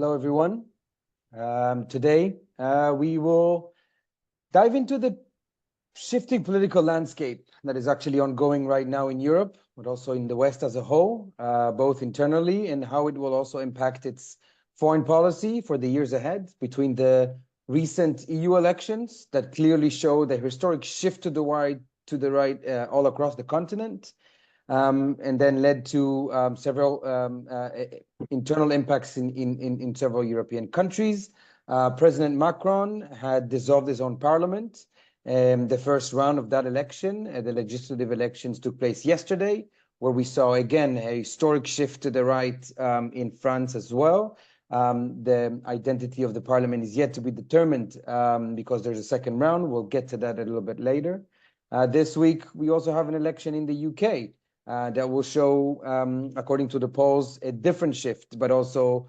Hello, everyone. Today, we will dive into the shifting political landscape that is actually ongoing right now in Europe, but also in the West as a whole, both internally and how it will also impact its foreign policy for the years ahead, between the recent EU elections that clearly show the historic shift to the right all across the continent, and then led to several internal impacts in several European countries. President Macron had dissolved his own parliament. The first round of that election, the legislative elections, took place yesterday, where we saw again a historic shift to the right in France as well. The identity of the parliament is yet to be determined because there's a second round. We'll get to that a little bit later. This week, we also have an election in the UK that will show, according to the polls, a different shift, but also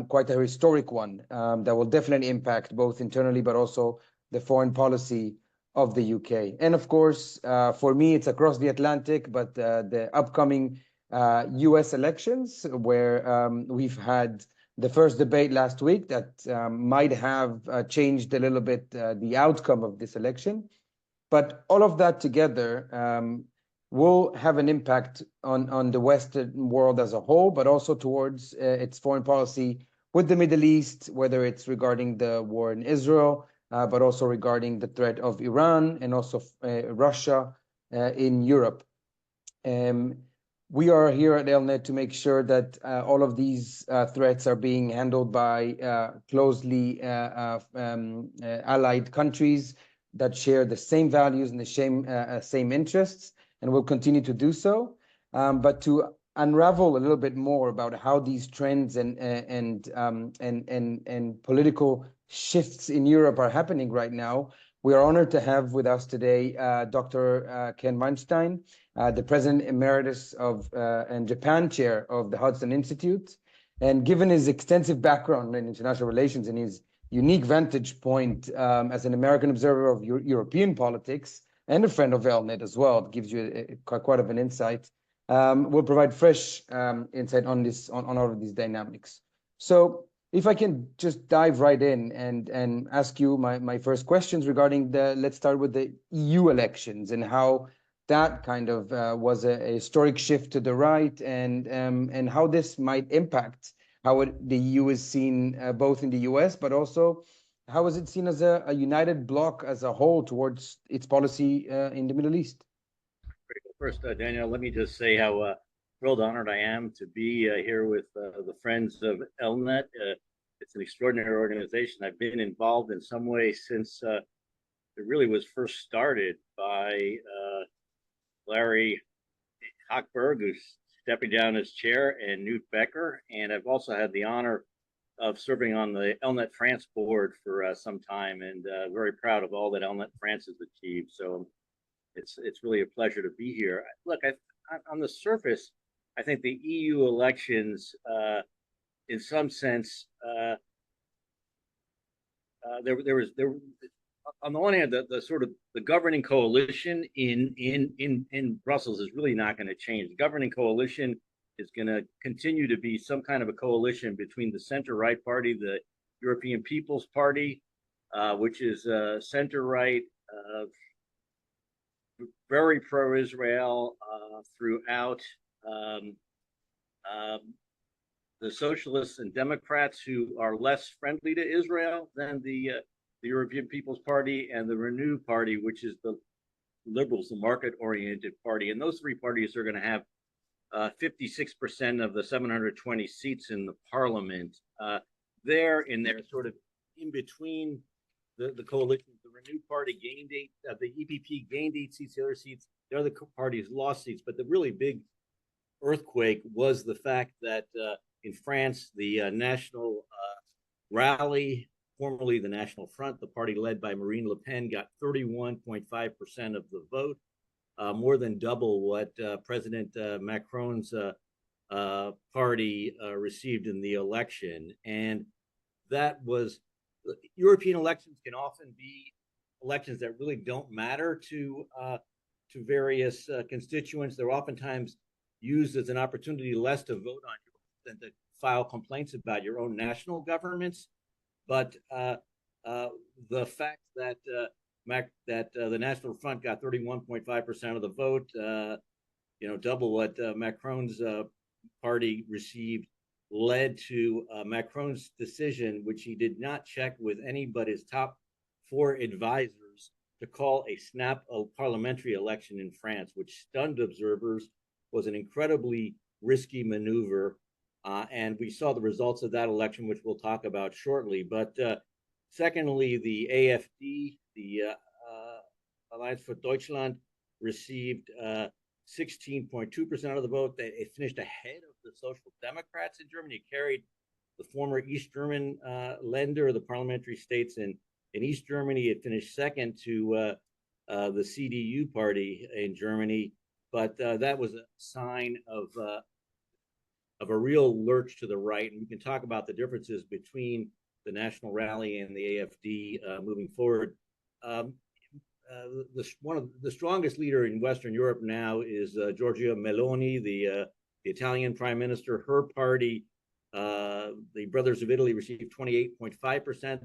quite a historic one that will definitely impact both internally, but also the foreign policy of the UK. And of course, for me, it's across the Atlantic, but the upcoming US elections, where we've had the first debate last week that might have changed a little bit the outcome of this election. But all of that together will have an impact on the Western world as a whole, but also towards its foreign policy with the Middle East, whether it's regarding the war in Israel, but also regarding the threat of Iran and also Russia in Europe. We are here at Elnet to make sure that all of these threats are being handled by closely allied countries that share the same values and the same interests, and will continue to do so. But to unravel a little bit more about how these trends and political shifts in Europe are happening right now, we are honored to have with us today Dr. Ken Weinstein, the President Emeritus and Japan Chair of the Hudson Institute. And given his extensive background in international relations and his unique vantage point as an American observer of European politics, and a friend of Elnet as well, it gives you quite of an insight. Will provide fresh insight on all of these dynamics. So if I can just dive right in and ask you my first questions regarding let's start with the EU elections and how that kind of was a historic shift to the right, and how this might impact how the EU is seen both in the US, but also how is it seen as a united bloc as a whole towards its policy in the Middle East? First, Daniel, let me just say how thrilled, honored I am to be here with the Friends of Elnet. It's an extraordinary organization. I've been involved in some way since it really was first started by Larry Hochberg, who's stepping down as chair, and Newt Becker. And I've also had the honor of serving on the Elnet France board for some time, and very proud of all that Elnet France has achieved. So it's really a pleasure to be here. Look, on the surface, I think the EU elections, in some sense, there was on the one hand, the sort of the governing coalition in Brussels is really not going to change. The governing coalition is going to continue to be some kind of a coalition between the center-right party, the European People's Party, which is center-right, very pro-Israel throughout, the Socialists and Democrats, who are less friendly to Israel than the European People's Party, and the Renew Party, which is the liberals, the market-oriented party. And those three parties are going to have 56% of the 720 seats in the parliament. They're sort of in between the coalition. The Renew Party gained the EPP gained 8 seats, the other seats, the other parties lost seats. But the really big earthquake was the fact that in France, the National Rally, formerly the National Front, the party led by Marine Le Pen, got 31.5% of the vote. More than double what President Macron's party received in the election. And that was, European elections can often be elections that really don't matter to various constituents. They're oftentimes used as an opportunity less to vote on than to file complaints about your own national governments, but the fact that the National Front got 31.5% of the vote, double what Macron's party received, led to Macron's decision, which he did not check with any but his top 4 advisors, to call a snap parliamentary election in France, which stunned observers, was an incredibly risky maneuver. And we saw the results of that election, which we'll talk about shortly. But secondly, the AfD, the Alliance for Deutschland, received 16.2% of the vote. It finished ahead of the Social Democrats in Germany. It carried the former East German Länder, the parliamentary states in East Germany. It finished second to the CDU party in Germany, but that was a sign of a real lurch to the right. And we can talk about the differences between the National Rally and the AfD moving forward. One of the strongest leader in Western Europe now is Giorgia Meloni, the Italian prime minister. Her party, the Brothers of Italy, received 28.5%,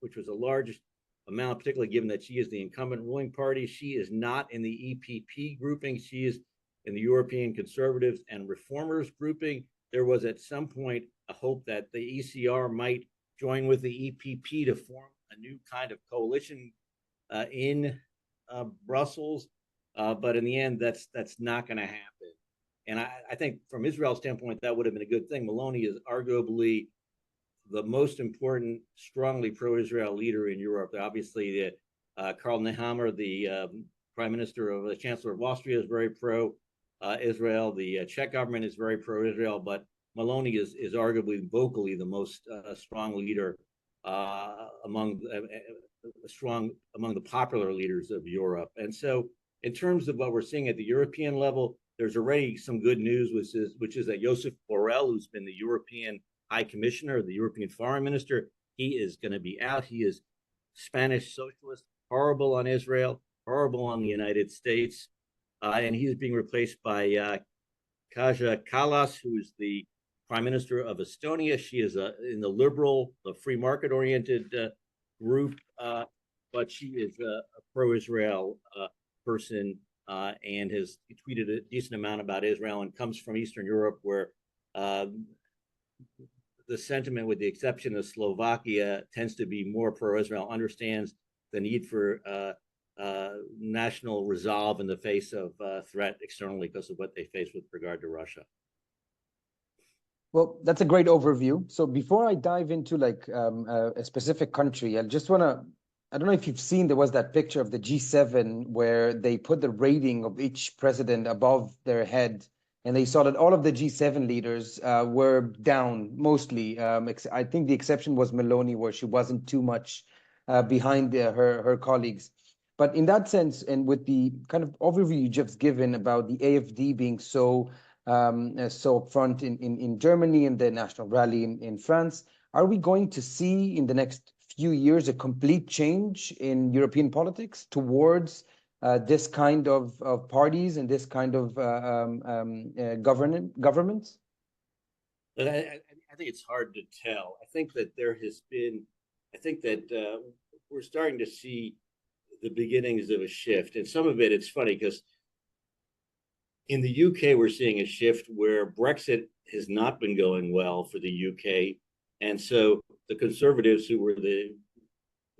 which was the largest amount, particularly given that she is the incumbent ruling party. She is not in the EPP grouping. She is in the European Conservatives and Reformers grouping. There was at some point a hope that the ECR might join with the EPP to form a new kind of coalition in Brussels, but in the end, that's not going to happen. And I think from Israel's standpoint, that would have been a good thing. Meloni is arguably the most important, strongly pro-Israel leader in Europe. Obviously, Karl Nehammer, the prime minister of the chancellor of Austria, is very pro-Israel. The Czech government is very pro-Israel, but Meloni is arguably vocally the most strong leader among the popular leaders of Europe. And so in terms of what we're seeing at the European level, there's already some good news, which is that Josep Borrell, who's been the European High Commissioner, the European Foreign Minister, he is going to be out. He is Spanish socialist, horrible on Israel, horrible on the United States. And he is being replaced by Kaja Kallas, who is the Prime Minister of Estonia. She is in the liberal, the free market-oriented group, but she is a pro-Israel person and has tweeted a decent amount about Israel and comes from Eastern Europe, where the sentiment, with the exception of Slovakia, tends to be more pro-Israel, understands the need for national resolve in the face of threat externally because of what they face with regard to Russia. Well, that's a great overview. So before I dive into a specific country, I just want to, I don't know if you've seen, there was that picture of the G7 where they put the rating of each president above their head, and they saw that all of the G7 leaders were down mostly. I think the exception was Meloni, where she wasn't too much behind her colleagues. But in that sense, and with the kind of overview you just given about the AfD being so upfront in Germany and the National Rally in France, are we going to see in the next few years a complete change in European politics towards this kind of parties and this kind of governments? I think it's hard to tell. I think that we're starting to see the beginnings of a shift. And some of it's funny because in the UK, we're seeing a shift where Brexit has not been going well for the UK. And so the Conservatives, who were the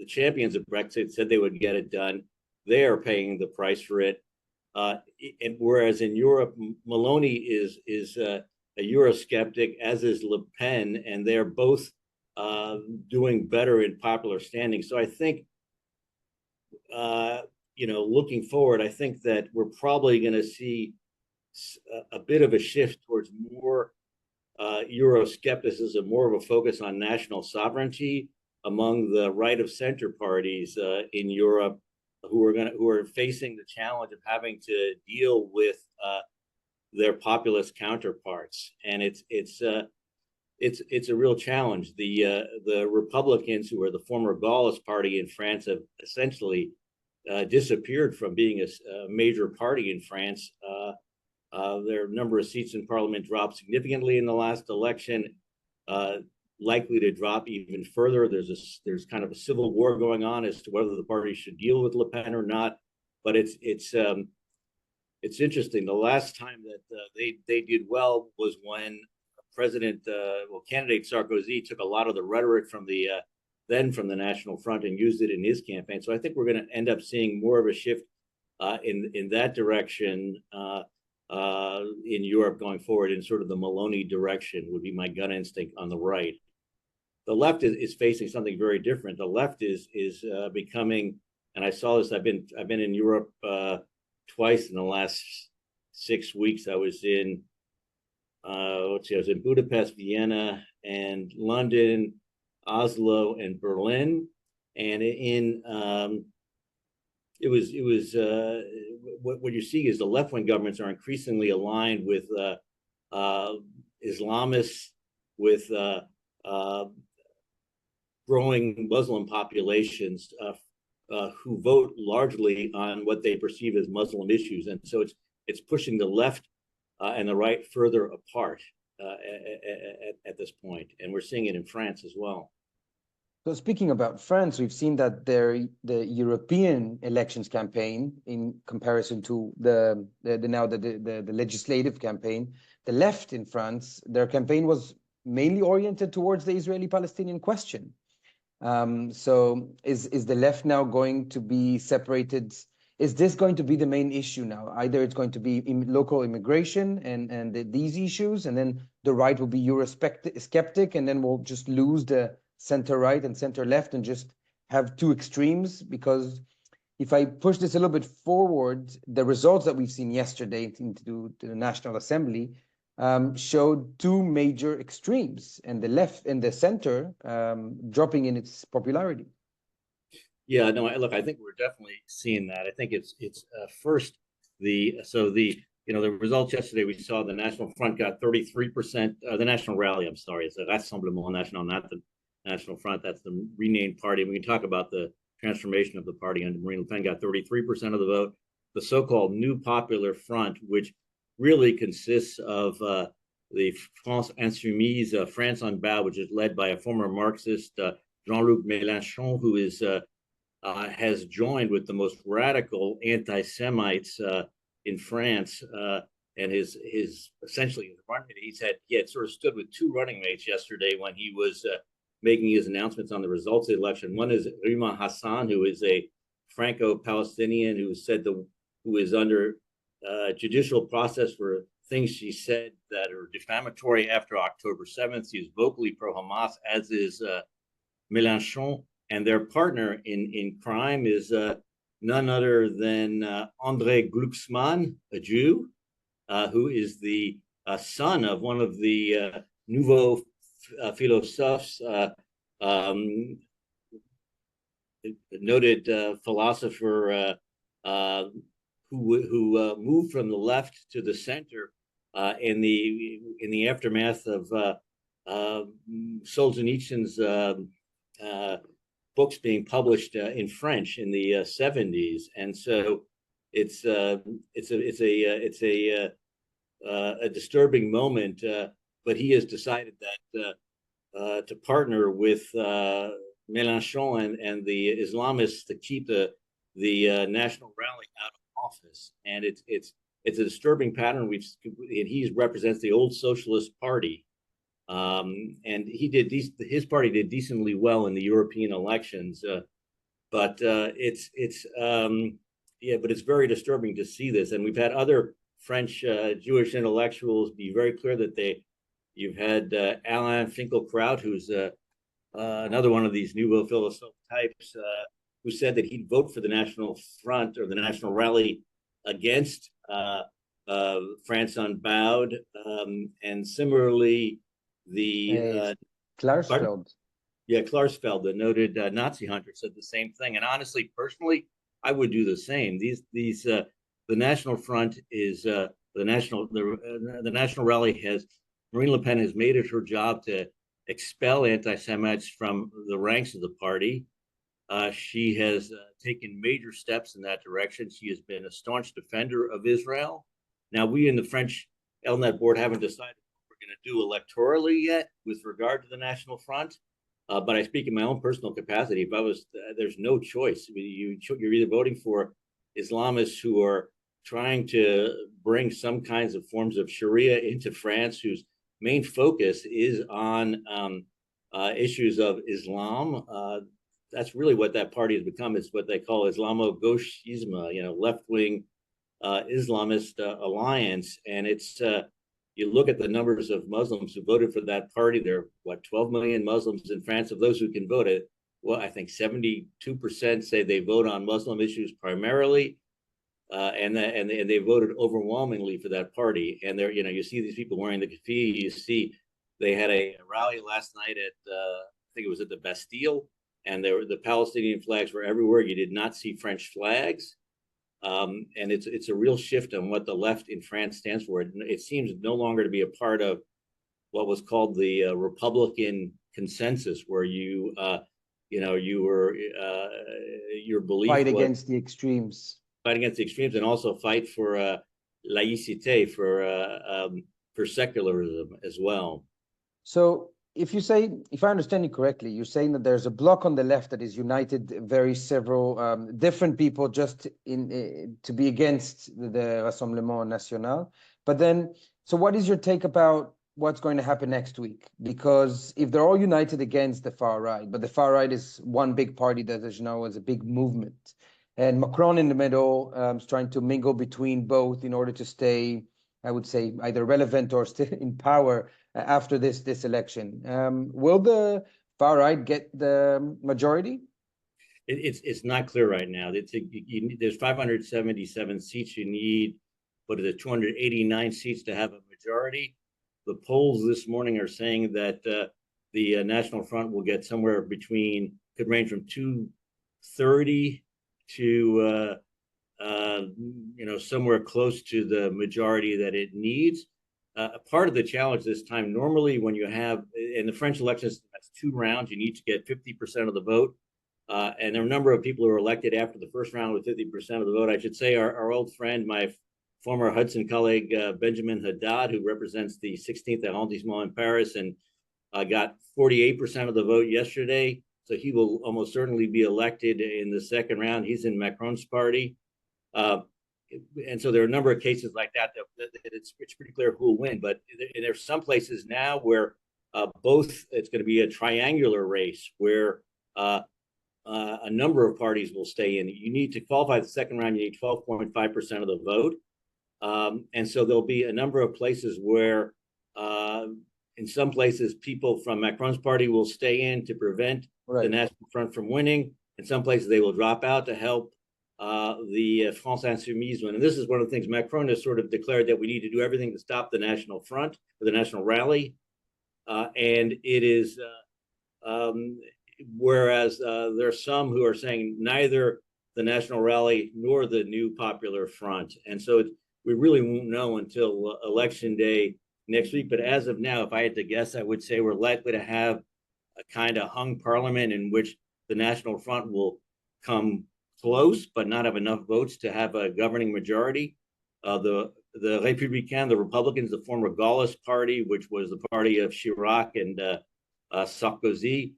champions of Brexit, said they would get it done. They are paying the price for it. And whereas in Europe, Meloni is a Euroskeptic, as is Le Pen, and they're both doing better in popular standing. So I think, looking forward, I think that we're probably going to see a bit of a shift towards more Euroscepticism, more of a focus on national sovereignty among the right of center parties in Europe, who are facing the challenge of having to deal with their populist counterparts, and it's a real challenge. The Republicans, who are the former Gaullist party in France, have essentially disappeared from being a major party in France. Their number of seats in parliament dropped significantly in the last election, likely to drop even further. There's kind of a civil war going on as to whether the party should deal with Le Pen or not. But it's interesting. The last time that they did well was when candidate Sarkozy took a lot of the rhetoric from the National Front and used it in his campaign. So I think we're going to end up seeing more of a shift in that direction in Europe going forward, in sort of the Maloney direction would be my gut instinct on the right. The left is facing something very different. The left is becoming, and I saw this. I've been in Europe twice in the last 6 weeks. I was in I was in Budapest, Vienna, and London, Oslo, and Berlin. And what you see is the left-wing governments are increasingly aligned with Islamists, with growing Muslim populations who vote largely on what they perceive as Muslim issues, and so it's pushing the left and the right further apart at this point, and we're seeing it in France as well. So speaking about France, we've seen that the European elections campaign, in comparison to the legislative campaign, the left in France, their campaign was mainly oriented towards the Israeli-Palestinian question. So is the left now going to be separated? Is this going to be the main issue now? Either it's going to be local immigration and these issues, and then the right will be Eurosceptic, and then we'll just lose the center right and center left and just have two extremes. Because if I push this a little bit forward, the results that we've seen yesterday into the National Assembly showed two major extremes, and the left and the center dropping in its popularity. Yeah, no, look, I think we're definitely seeing that. I think it's first the results yesterday. We saw the National Front got 33%. The National Rally, I'm sorry, it's the Rassemblement National, not the National Front. That's the renamed party. And we can talk about the transformation of the party under Marine Le Pen. Got 33% of the vote. The so-called New Popular Front, which really consists of the France Insoumise, France Unbowed, which is led by a former Marxist, Jean-Luc Mélenchon, who is has joined with the most radical anti-Semites in France, and his essentially running mate. He had sort of stood with two running mates yesterday when he was making his announcements on the results of the election. One is Rima Hassan, who is a Franco-Palestinian who is under judicial process for things she said that are defamatory after October 7th. She's vocally pro-Hamas, as is Mélenchon. And their partner in crime is none other than André Glucksmann, a Jew, who is the son of one of the nouveau philosophes, noted philosopher who moved from the left to the center in the aftermath of Solzhenitsyn's books being published in French in the 70s, and so it's a disturbing moment. But he has decided that to partner with Mélenchon and the Islamists to keep the National Rally out of office, and it's a disturbing pattern. And he represents the old Socialist Party. And his party did decently well in the European elections, but it's very disturbing to see this. And we've had other French Jewish intellectuals be very clear that you've had Alain Finkielkraut, who's another one of these nouveau philosophe types, who said that he'd vote for the National Front or the National Rally against France Unbowed, and similarly. Klarsfeld. Yeah, Klarsfeld, the noted Nazi hunter, said the same thing. And honestly, personally, I would do the same. The National Front is the National Rally has Marine Le Pen has made it her job to expel anti-Semites from the ranks of the party. She has taken major steps in that direction. She has been a staunch defender of Israel. Now, we in the French Elnet board haven't decided what we're going to do electorally yet with regard to the National Front. But I speak in my own personal capacity. If I was, there's no choice. You're either voting for Islamists who are trying to bring some kinds of forms of Sharia into France, whose main focus is on issues of Islam. That's really what that party has become. It's what they call Islamo-gauchisme, left-wing Islamist alliance. And it's you look at the numbers of Muslims who voted for that party. There are 12 million Muslims in France. Of those who can vote, well, I think 72% say they vote on Muslim issues primarily, and they voted overwhelmingly for that party. And there, you see these people wearing the keffiyeh. You see, they had a rally last night at I think it was at the Bastille, and the Palestinian flags were everywhere. You did not see French flags. And it's a real shift on what the left in France stands for. It seems no longer to be a part of what was called the Republican consensus, where your belief Fight was against the extremes. Fight against the extremes, and also fight for laïcité, for secularism as well. So if I understand you correctly, you're saying that there's a bloc on the left that is united several different people just to be against the Rassemblement National. But then, so what is your take about what's going to happen next week? Because if they're all united against the far right, but the far right is one big party that, as you know, is a big movement, and Macron in the middle is trying to mingle between both in order to stay, I would say, either relevant or still in power after this election. Will the far right get the majority? It's not clear right now. There's 577 seats you need, but there's 289 seats to have a majority. The polls this morning are saying that the National Front will get somewhere could range from 230 to somewhere close to the majority that it needs. Part of the challenge this time, normally when you have, in the French elections, that's 2 rounds, you need to get 50% of the vote. And there are a number of people who were elected after the first round with 50% of the vote. I should say our old friend, my former Hudson colleague, Benjamin Haddad, who represents the 16th arrondissement in Paris, and got 48% of the vote yesterday. So he will almost certainly be elected in the second round. He's in Macron's party. And so there are a number of cases like that it's pretty clear who will win. But there's some places now where it's going to be a triangular race where a number of parties will stay in. You need to qualify the second round. You need 12.5% of the vote. And so there'll be a number of places where in some places people from Macron's party will stay in to prevent the National Front from winning. In some places they will drop out to help the France Insoumise one. And this is one of the things Macron has sort of declared, that we need to do everything to stop the National Front, or the National Rally. And it is, whereas there are some who are saying neither the National Rally nor the New Popular Front. And so we really won't know until election day next week. But as of now, if I had to guess, I would say we're likely to have a kind of hung parliament in which the National Front will come close, but not have enough votes to have a governing majority. The Républicains, the Republicans, the former Gaullist party, which was the party of Chirac and Sarkozy,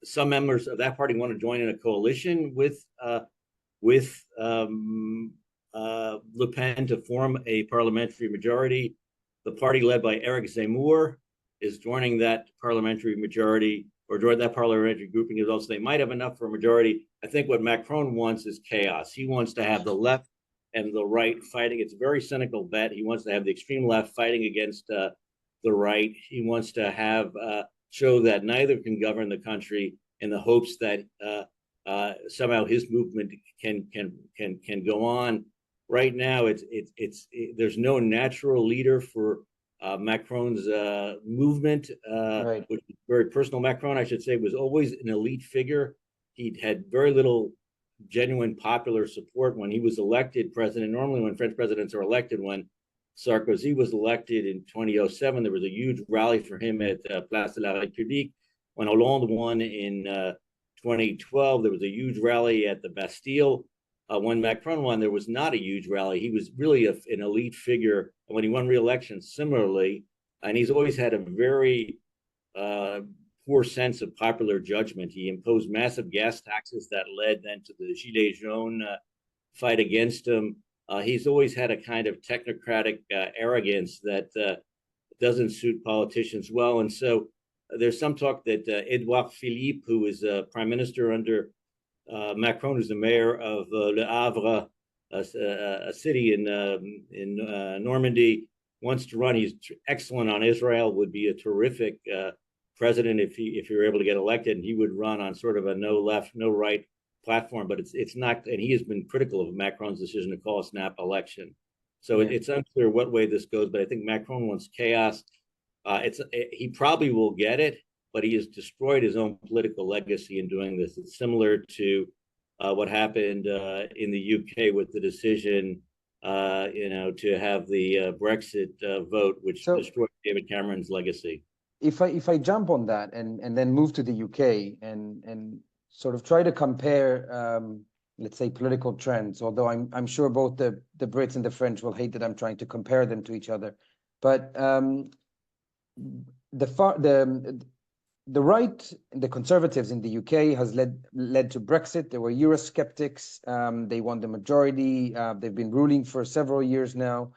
some members of that party want to join in a coalition with Le Pen to form a parliamentary majority. The party led by Eric Zemmour is joining that parliamentary majority, or join that parliamentary grouping as well. So they might have enough for a majority. I think what Macron wants is chaos. He wants to have the left and the right fighting. It's a very cynical bet. He wants to have the extreme left fighting against the right. He wants to have show that neither can govern the country, in the hopes that somehow his movement can go on. Right now, there's no natural leader for Macron's movement, which is very personal. Macron, I should say, was always an elite figure. He'd had very little genuine popular support when he was elected president. Normally, when French presidents are elected, when Sarkozy was elected in 2007, there was a huge rally for him at Place de la République. When Hollande won in 2012, there was a huge rally at the Bastille. When Macron won, there was not a huge rally. He was really an elite figure. And when he won re-election, similarly, and he's always had a very poor sense of popular judgment. He imposed massive gas taxes that led then to the Gilets jaunes fight against him. He's always had a kind of technocratic arrogance that doesn't suit politicians well. And so there's some talk that Edouard Philippe, who is prime minister under Macron, who's the mayor of Le Havre, a city in Normandy, wants to run. He's excellent on Israel, would be a terrific president if he were able to get elected, and he would run on sort of a no left, no right platform. But it's not, and he has been critical of Macron's decision to call a snap election. So it's unclear what way this goes, but I think Macron wants chaos. He probably will get it, but he has destroyed his own political legacy in doing this. It's similar to what happened in the UK with the decision, to have the Brexit vote, which destroyed David Cameron's legacy. If I jump on that and then move to the UK and sort of try to compare, let's say, political trends, although I'm sure both the Brits and the French will hate that I'm trying to compare them to each other, but the right, the Conservatives in the UK has led to Brexit. There were Euroskeptics. They won the majority. They've been ruling for several years now.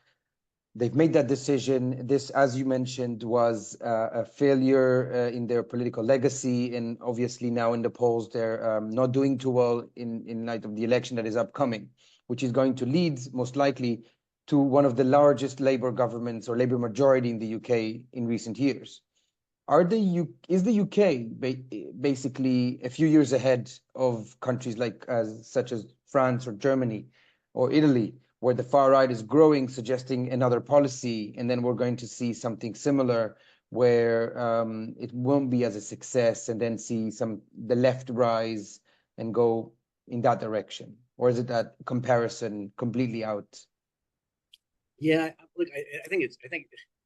They've made that decision. This, as you mentioned, was a failure in their political legacy, and obviously now in the polls they're not doing too well in light of the election that is upcoming, which is going to lead most likely to one of the largest Labour governments or Labour majority in the UK in recent years. Is the UK basically a few years ahead of countries like such as France or Germany or Italy, where the far right is growing, suggesting another policy, and then we're going to see something similar where it won't be as a success, and then see the left rise and go in that direction? Or is it that comparison completely out? Yeah, look,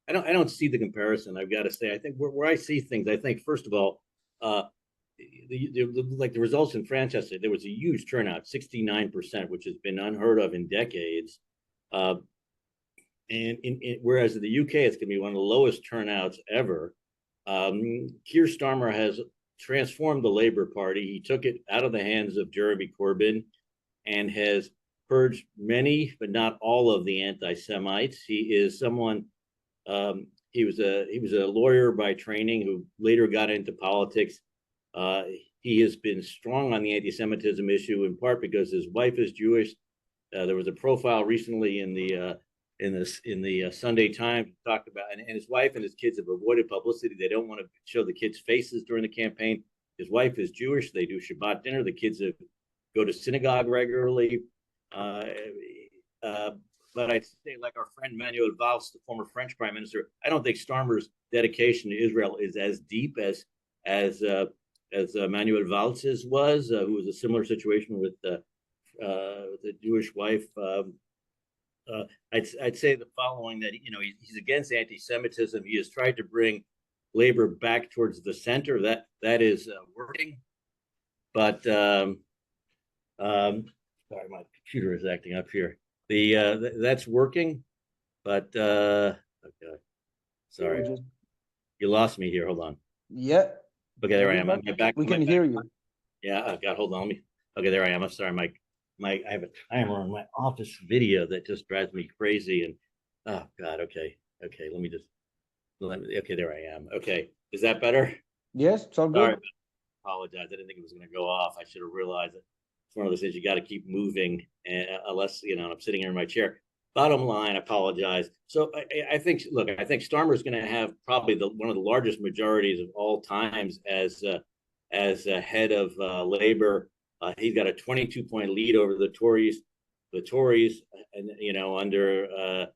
I don't see the comparison. I've got to say, I think where I see things, I think first of all, like the results in France yesterday, there was a huge turnout, 69%, which has been unheard of in decades. And whereas in the UK, it's going to be one of the lowest turnouts ever. Kier Starmer has transformed the Labour Party. He took it out of the hands of Jeremy Corbyn and has purged many, but not all, of the anti-Semites. He is someone. He was a lawyer by training who later got into politics. He has been strong on the anti-Semitism issue, in part because his wife is Jewish. There was a profile recently in the Sunday Times talked about, and his wife and his kids have avoided publicity. They don't want to show the kids' faces during the campaign. His wife is Jewish. They do Shabbat dinner. The kids go to synagogue regularly. But I'd say, like our friend Manuel Valls, the former French prime minister, I don't think Starmer's dedication to Israel is as deep as Manuel Valls' was, who was a similar situation with the Jewish wife. I'd say the following: that he's against anti-Semitism. He has tried to bring Labor back towards the center. That is working, but sorry, my computer is acting up here. That's working, but okay. Sorry, you lost me here. Hold on. Yeah. Okay, there I am. I'm back. We can hear you. Yeah. Oh God, hold on. Okay, there I am. I'm sorry. I have a timer on my office video that just drives me crazy. And oh God. Okay. Okay, there I am. Okay, is that better? Yes, it's all good. Sorry, apologize. I didn't think it was going to go off. I should have realized it. It's one of those things you got to keep moving, unless I'm sitting here in my chair. Bottom line, I apologize. So I think Starmer is going to have probably one of the largest majorities of all times as a head of Labor. He's got a 22-point lead over the Tories. The Tories, under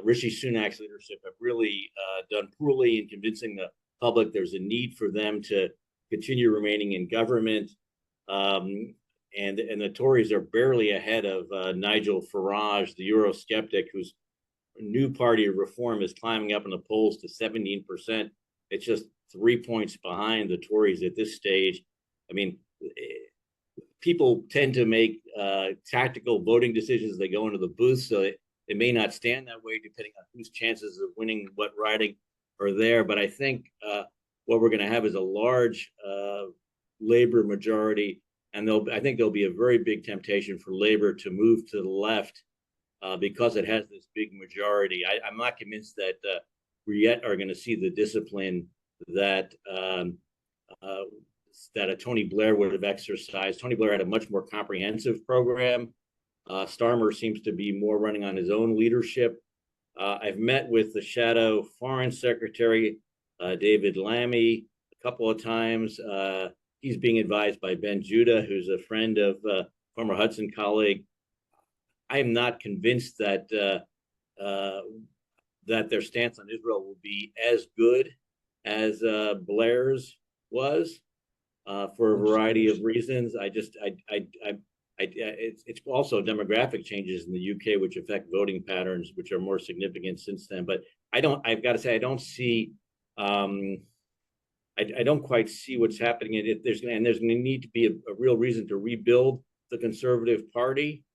Rishi Sunak's leadership, have really done poorly in convincing the public there's a need for them to continue remaining in government. And the Tories are barely ahead of Nigel Farage, the Eurosceptic, whose new party of reform is climbing up in the polls to 17%. It's just 3 points behind the Tories at this stage. I mean, people tend to make tactical voting decisions as they go into the booth, so it may not stand that way depending on whose chances of winning what riding are there. But I think what we're going to have is a large labor majority, and I think there'll be a very big temptation for labor to move to the left because it has this big majority. I'm not convinced that we yet are going to see the discipline that that a Tony Blair would have exercised. Tony Blair had a much more comprehensive program. Starmer seems to be more running on his own leadership. I've met with the shadow foreign secretary, David Lammy, a couple of times. He's being advised by Ben Judah, who's a friend of former Hudson colleague. I am not convinced that that their stance on Israel will be as good as Blair's was for a variety of reasons. It's also demographic changes in the UK which affect voting patterns, which are more significant since then. But I've got to say, I don't see. I don't quite see what's happening. There's going to need to be a real reason to rebuild the Conservative Party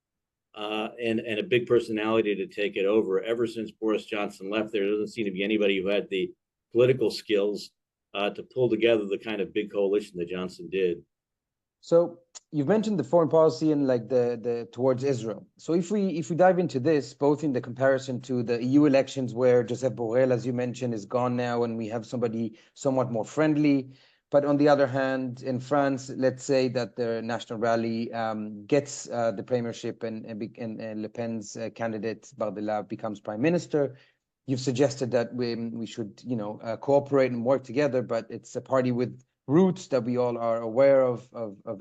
and a big personality to take it over. Ever since Boris Johnson left, there doesn't seem to be anybody who had the political skills to pull together the kind of big coalition that Johnson did. So you've mentioned the foreign policy and like the towards Israel. So if we dive into this, both in the comparison to the EU elections where Joseph Borrell, as you mentioned, is gone now, and we have somebody somewhat more friendly. But on the other hand, in France, let's say that the National Rally gets the premiership and Le Pen's candidate Bardella becomes prime minister. You've suggested that we should, cooperate and work together, but it's a party with roots that we all are aware of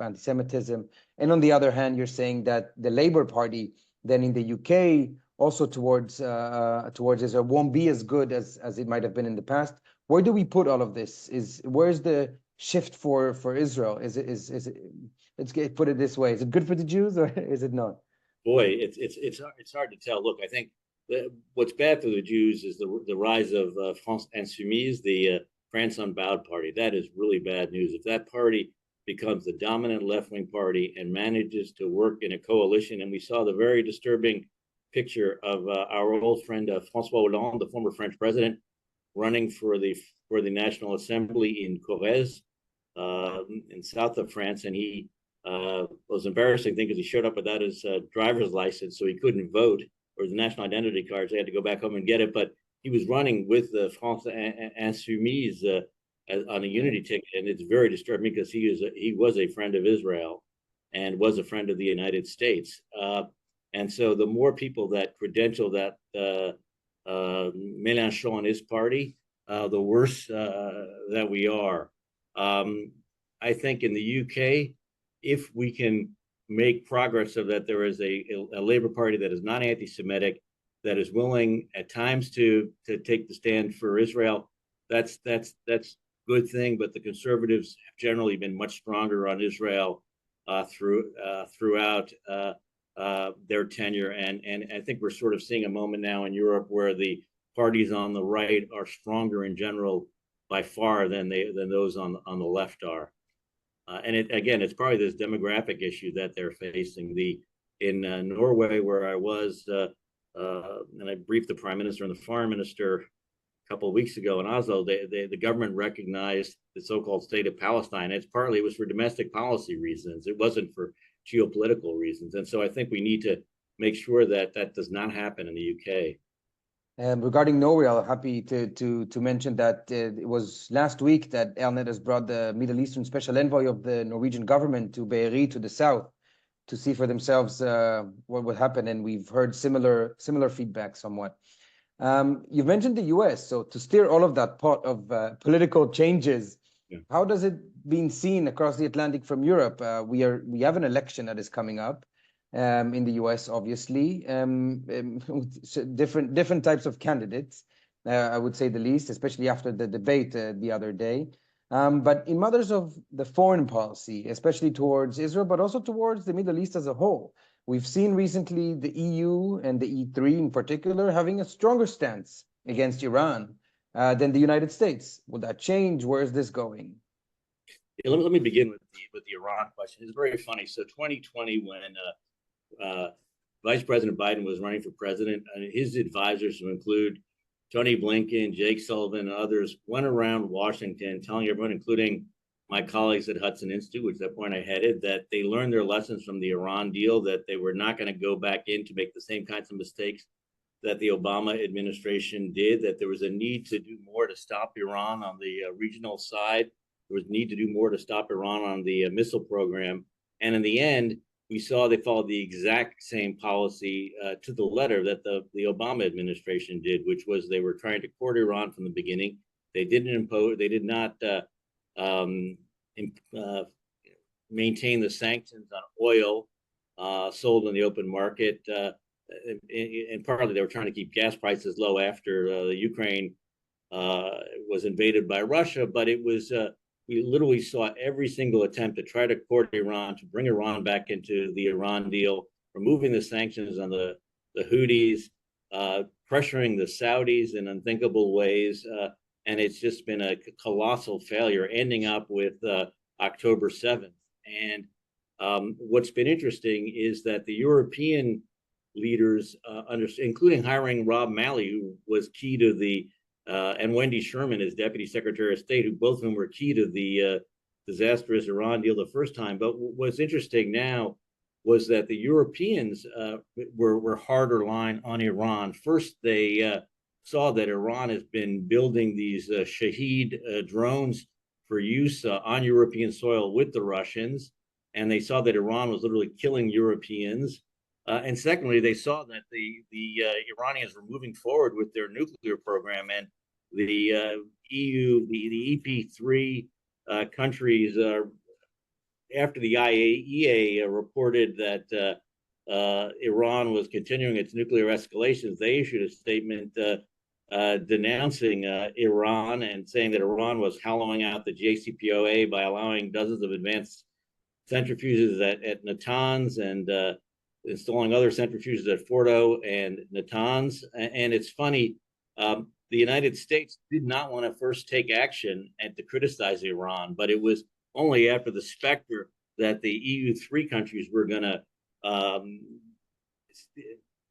anti-Semitism. And on the other hand, you're saying that the Labour Party then in the UK also towards Israel won't be as good as it might have been in the past. Where do we put all of this? Where's the shift for Israel? Is it let's put it this way, is it good for the Jews or is it not? Boy, it's hard to tell. Look, I think what's bad for the Jews is the rise of France Insoumise, the France Unbowed party. That is really bad news. If that party becomes the dominant left-wing party and manages to work in a coalition, and we saw the very disturbing picture of our old friend François Hollande, the former French president, running for the National Assembly in Corrèze, in south of France, and he was an embarrassing thing because he showed up without his driver's license, so he couldn't vote, or his national identity cards. They had to go back home and get it, but he was running with the France Insoumise on a unity ticket, and it's very disturbing because he was a friend of Israel and was a friend of the United States. And so the more people that credential that Mélenchon and his party, the worse that we are. I think in the UK, if we can make progress so that there is a Labour Party that is not anti-Semitic, that is willing at times to take the stand for Israel, that's good thing. But the Conservatives have generally been much stronger on Israel throughout their tenure, and I think we're sort of seeing a moment now in Europe where the parties on the right are stronger in general by far than those on the left are. And it's probably this demographic issue that they're facing. In Norway, where I was, and I briefed the prime minister and the foreign minister a couple of weeks ago in Oslo, the government recognized the so-called state of Palestine. It was for domestic policy reasons. It wasn't for geopolitical reasons. And so I think we need to make sure that does not happen in the UK. Regarding Norway, I'm happy to mention that it was last week that Elnet has brought the Middle Eastern Special Envoy of the Norwegian government to Be'eri, to the south, to see for themselves what would happen, and we've heard similar feedback somewhat. You've mentioned the US, so to steer all of that pot of political changes, yeah, how does it being seen across the Atlantic from Europe? We have an election that is coming up. In the US, obviously, different types of candidates, I would say the least, especially after the debate the other day. But in matters of the foreign policy, especially towards Israel, but also towards the Middle East as a whole, we've seen recently the EU and the E3 in particular having a stronger stance against Iran than the United States. Will that change? Where is this going? let me begin with the Iran question. It's very funny. So 2020, when Vice President Biden was running for president, his advisors, who include Tony Blinken, Jake Sullivan, and others, went around Washington telling everyone, including my colleagues at Hudson Institute, which at that point I headed, that they learned their lessons from the Iran deal, that they were not going to go back in to make the same kinds of mistakes that the Obama administration did, that there was a need to do more to stop Iran on the regional side. There was a need to do more to stop Iran on the missile program. And in the end, we saw they followed the exact same policy to the letter that the Obama administration did, which was they were trying to court Iran from the beginning. They did not maintain the sanctions on oil sold in the open market. And partly they were trying to keep gas prices low after the Ukraine was invaded by Russia. But it was, we literally saw every single attempt to try to court Iran, to bring Iran back into the Iran deal, removing the sanctions on the Houthis, pressuring the Saudis in unthinkable ways. And it's just been a colossal failure, ending up with October 7th. And what's been interesting is that the European leaders, including hiring Rob Malley, who was key to the, and Wendy Sherman as Deputy Secretary of State, who both of them were key to the disastrous Iran deal the first time. But what's interesting now was that the Europeans were harder line on Iran. First, they saw that Iran has been building these Shahed drones for use on European soil with the Russians. And they saw that Iran was literally killing Europeans. And secondly, they saw that the Iranians were moving forward with their nuclear program, and the EU, the EP3 countries, after the IAEA reported that Iran was continuing its nuclear escalations, they issued a statement denouncing Iran and saying that Iran was hollowing out the JCPOA by allowing dozens of advanced centrifuges at Natanz and installing other centrifuges at Fordo and Natanz. And it's funny, the United States did not want to first take action and to criticize Iran, but it was only after the specter that the EU3 countries were going to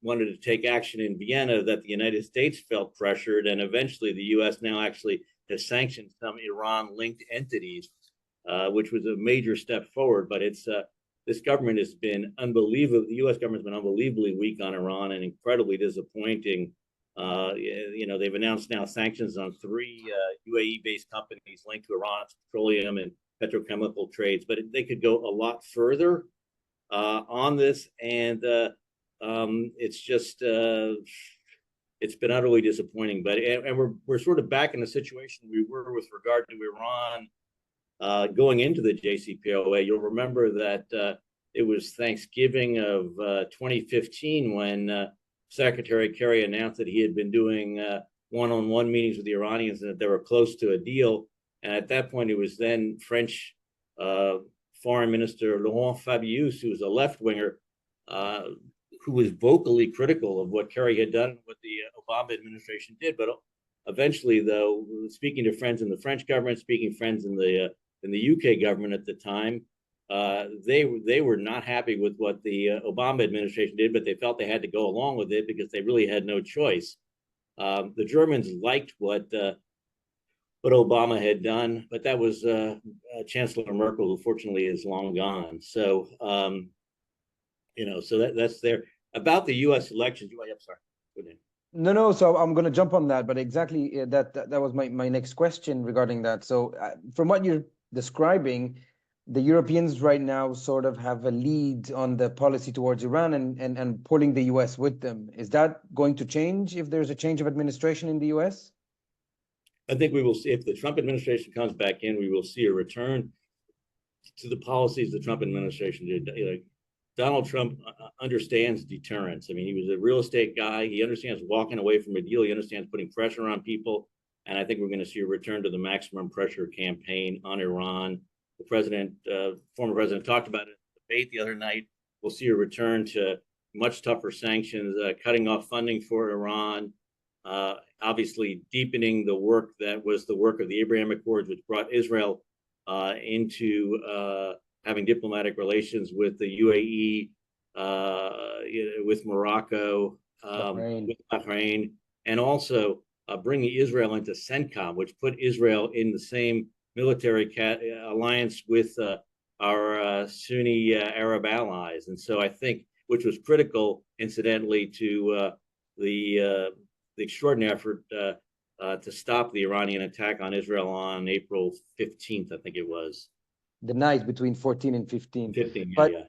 wanted to take action in Vienna that the United States felt pressured, and eventually the U.S. now actually has sanctioned some Iran-linked entities, which was a major step forward. But it's this government has been unbelievable. The U.S. government has been unbelievably weak on Iran and incredibly disappointing. They've announced now sanctions on 3 UAE-based companies linked to Iran's petroleum and petrochemical trades, but they could go a lot further on this, and it's just it's been utterly disappointing. But and we're sort of back in the situation we were with regard to Iran going into the JCPOA. You'll remember that it was Thanksgiving of 2015 when Secretary Kerry announced that he had been doing one-on-one meetings with the Iranians and that they were close to a deal. And at that point, it was then French Foreign Minister Laurent Fabius, who was a left-winger, who was vocally critical of what Kerry had done and what the Obama administration did. But eventually, though, speaking to friends in the French government, speaking to friends in the UK government at the time, they were not happy with what the Obama administration did, but they felt they had to go along with it because they really had no choice. The Germans liked what Obama had done, but that was Chancellor Merkel, who fortunately is long gone. So, so that's there. About the U.S. elections, I'm sorry. Go ahead. No. So I'm going to jump on that, but exactly that was my next question regarding that. So from what you're describing, the Europeans right now sort of have a lead on the policy towards Iran and pulling the U.S. with them. Is that going to change if there's a change of administration in the U.S.? I think we will see, if the Trump administration comes back in, we will see a return to the policies the Trump administration did. Donald Trump understands deterrence. I mean, he was a real estate guy. He understands walking away from a deal. He understands putting pressure on people. And I think we're going to see a return to the maximum pressure campaign on Iran. The former president talked about it in the debate the other night. We'll see a return to much tougher sanctions, cutting off funding for Iran, obviously deepening the work that was the work of the Abraham Accords, which brought Israel into having diplomatic relations with the UAE, with Morocco, with Bahrain, and also bringing Israel into CENTCOM, which put Israel in the same military alliance with our Sunni Arab allies. And so I think, which was critical, incidentally, to the extraordinary effort to stop the Iranian attack on Israel on April 15th, I think it was. The night between 14 and 15. 15, but, yeah.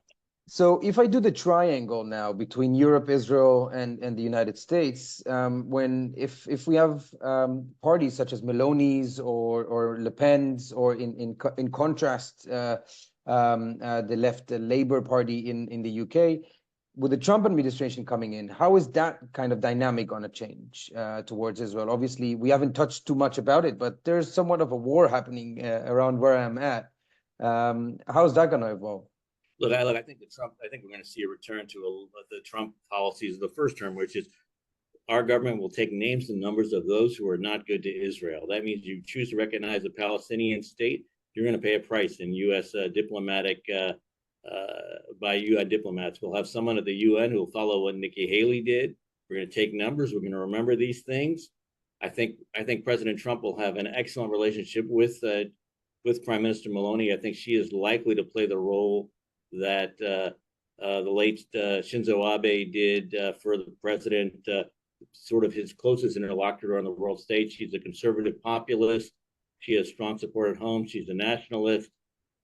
So if I do the triangle now between Europe, Israel, and the United States, if we have parties such as Meloni's or Le Pen's, or in contrast, the left, the Labour Party in the UK, with the Trump administration coming in, how is that kind of dynamic going to change towards Israel? Obviously, we haven't touched too much about it, but there's somewhat of a war happening around where I'm at. How is that going to evolve? Look, I think I think we're going to see a return to the Trump policies of the first term, which is our government will take names and numbers of those who are not good to Israel. That means you choose to recognize a Palestinian state, you're going to pay a price in U.S. By UN diplomats. We'll have someone at the UN who will follow what Nikki Haley did. We're going to take numbers. We're going to remember these things. I think President Trump will have an excellent relationship with Prime Minister Meloni. I think she is likely to play the role that the late Shinzo Abe did for the president, sort of his closest interlocutor on the world stage. She's a conservative populist. She has strong support at home. She's a nationalist.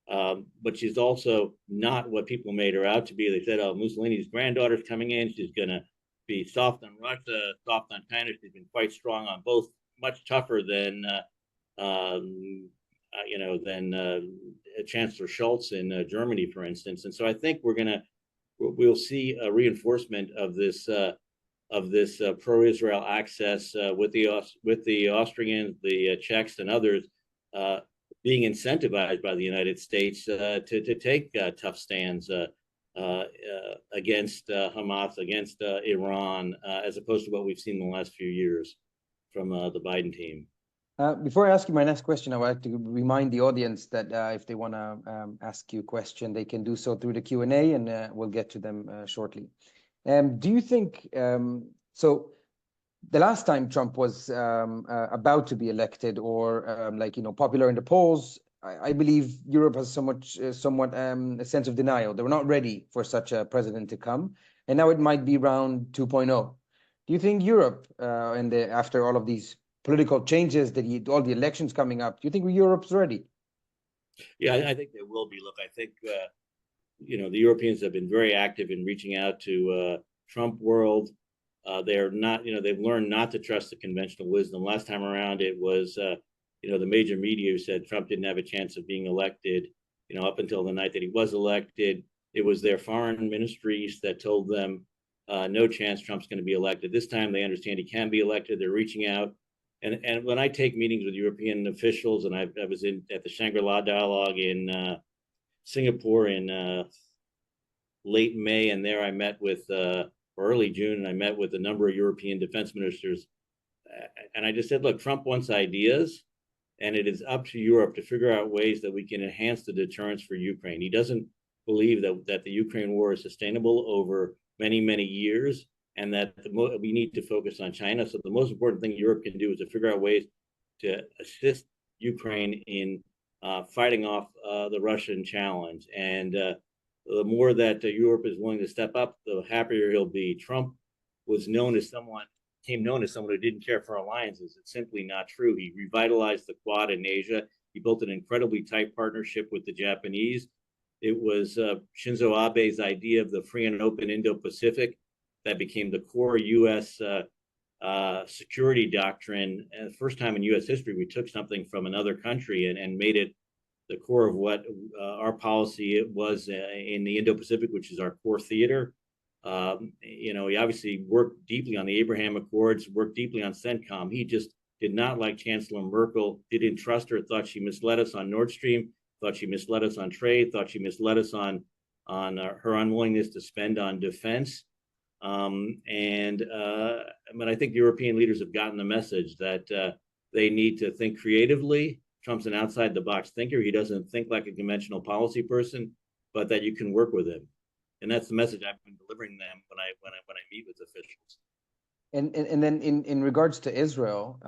But she's also not what people made her out to be. They said, oh, Mussolini's granddaughter's coming in. She's going to be soft on Russia, soft on China. She's been quite strong on both, much tougher than Chancellor Scholz in Germany, for instance. And so I think we'll see a reinforcement of this pro-Israel access with the Austrians, the Czechs, and others being incentivized by the United States to take tough stands against Hamas, against Iran, as opposed to what we've seen in the last few years from the Biden team. Before I ask you my next question, I would like to remind the audience that if they want to ask you a question, they can do so through the Q&A, and we'll get to them shortly. Do you think, so the last time Trump was about to be elected, or popular in the polls, I believe Europe has somewhat a sense of denial. They were not ready for such a president to come, and now it might be round 2.0. Do you think Europe, after all of these political changes, all the elections coming up, do you think Europe's ready? Yeah, I think they will be. Look, I think the Europeans have been very active in reaching out to Trump world. They're not, they've learned not to trust the conventional wisdom. Last time around, it was, the major media who said Trump didn't have a chance of being elected, up until the night that he was elected. It was their foreign ministries that told them no chance Trump's going to be elected. This time they understand he can be elected. They're reaching out. And when I take meetings with European officials, and I was at the Shangri-La Dialogue in Singapore in late May, and there I met with, early June, and I met with a number of European defense ministers. And I just said, look, Trump wants ideas, and it is up to Europe to figure out ways that we can enhance the deterrence for Ukraine. He doesn't believe that the Ukraine war is sustainable over many, many years, and that we need to focus on China. So the most important thing Europe can do is to figure out ways to assist Ukraine in fighting off the Russian challenge. And the more that Europe is willing to step up, the happier he'll be. Trump became known as someone who didn't care for alliances. It's simply not true. He revitalized the Quad in Asia. He built an incredibly tight partnership with the Japanese. It was Shinzo Abe's idea of the free and open Indo-Pacific that became the core U.S. Security doctrine. And the first time in U.S. history, we took something from another country and made it the core of what our policy was in the Indo-Pacific, which is our core theater. He obviously worked deeply on the Abraham Accords, worked deeply on CENTCOM. He just did not like Chancellor Merkel, didn't trust her, thought she misled us on Nord Stream, thought she misled us on trade, thought she misled us on her unwillingness to spend on defense. But I think European leaders have gotten the message that they need to think creatively, Trump's an outside the box thinker. He doesn't think like a conventional policy person, but that you can work with him. And that's the message I've been delivering them when I meet with officials. And then in regards to Israel,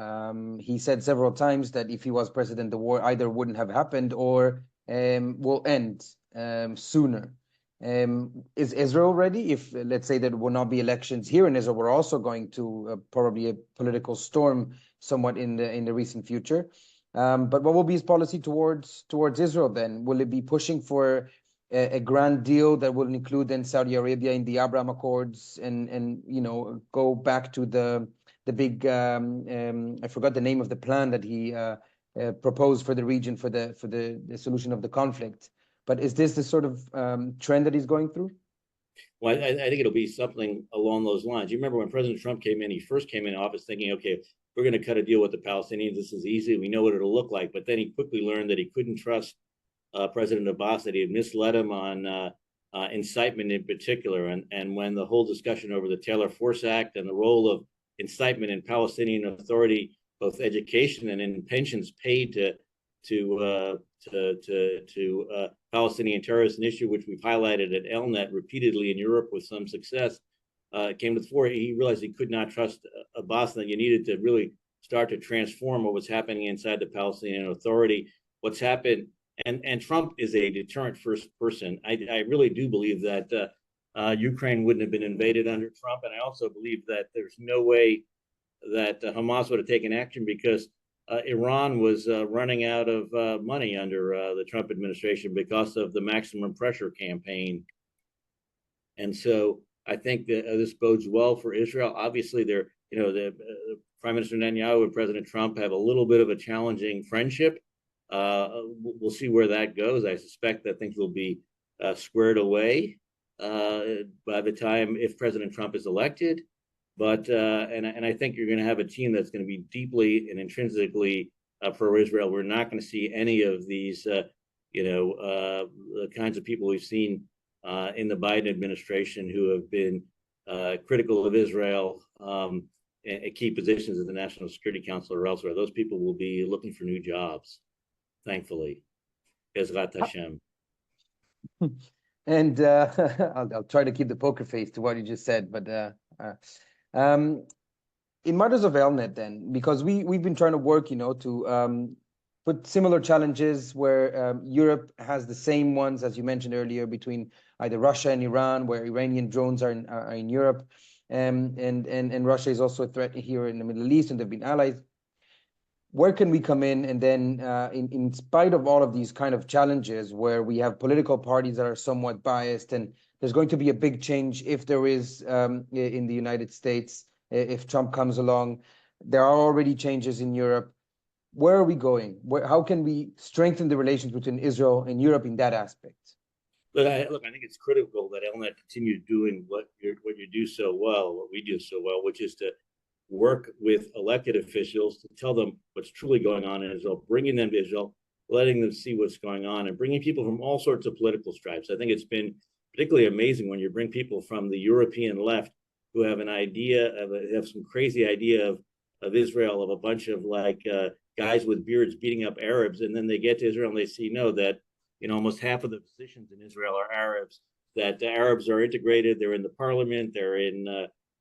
he said several times that if he was president, the war either wouldn't have happened or will end sooner. Is Israel ready? If let's say there will not be elections here in Israel, we're also going to probably a political storm somewhat in the recent future. But what will be his policy towards Israel then? Will it be pushing for a grand deal that will include then Saudi Arabia in the Abraham Accords and go back to the big I forgot the name of the plan that he proposed for the region for the solution of the conflict? But is this the sort of trend that he's going through? Well, I think it'll be something along those lines. You remember when President Trump came in, he first came in office thinking, okay, we're going to cut a deal with the Palestinians. This is easy. We know what it'll look like. But then he quickly learned that he couldn't trust President Abbas, that he had misled him on incitement in particular. And when the whole discussion over the Taylor Force Act and the role of incitement in Palestinian Authority, both education and in pensions paid to Palestinian terrorists, an issue which we've highlighted at Elnet repeatedly in Europe with some success, came to the fore. He realized he could not trust Abbas, and that you needed to really start to transform what was happening inside the Palestinian Authority. What's happened, and Trump is a deterrent first person. I really do believe that Ukraine wouldn't have been invaded under Trump, and I also believe that there's no way that Hamas would have taken action because Iran was running out of money under the Trump administration because of the maximum pressure campaign. And so I think that this bodes well for Israel. Obviously, the Prime Minister Netanyahu and President Trump have a little bit of a challenging friendship. We'll see where that goes. I suspect that things will be squared away by the time if President Trump is elected. But and I think you're going to have a team that's going to be deeply and intrinsically pro-Israel. We're not going to see any of these, the kinds of people we've seen in the Biden administration who have been critical of Israel at key positions at the National Security Council or elsewhere. Those people will be looking for new jobs, thankfully. Bezrat Hashem. And I'll try to keep the poker face to what you just said, but in matters of Elnet then, because we've been trying to work, to put similar challenges where Europe has the same ones, as you mentioned earlier, between either Russia and Iran, where Iranian drones are in Europe, and Russia is also a threat here in the Middle East, and they've been allies. Where can we come in? And then in spite of all of these kind of challenges where we have political parties that are somewhat biased, and there's going to be a big change if there is in the United States, if Trump comes along, there are already changes in Europe. Where are we going? How can we strengthen the relations between Israel and Europe in that aspect? Look, I think it's critical that Elnet continue doing what you do so well, what we do so well, which is to work with elected officials to tell them what's truly going on in Israel, bringing them to Israel, letting them see what's going on, and bringing people from all sorts of political stripes. I think it's been particularly amazing when you bring people from the European left who have an idea have some crazy idea of Israel, of a bunch of guys with beards beating up Arabs, and then they get to Israel and they see that almost half of the positions in Israel are Arabs, that the Arabs are integrated, they're in the parliament, they're in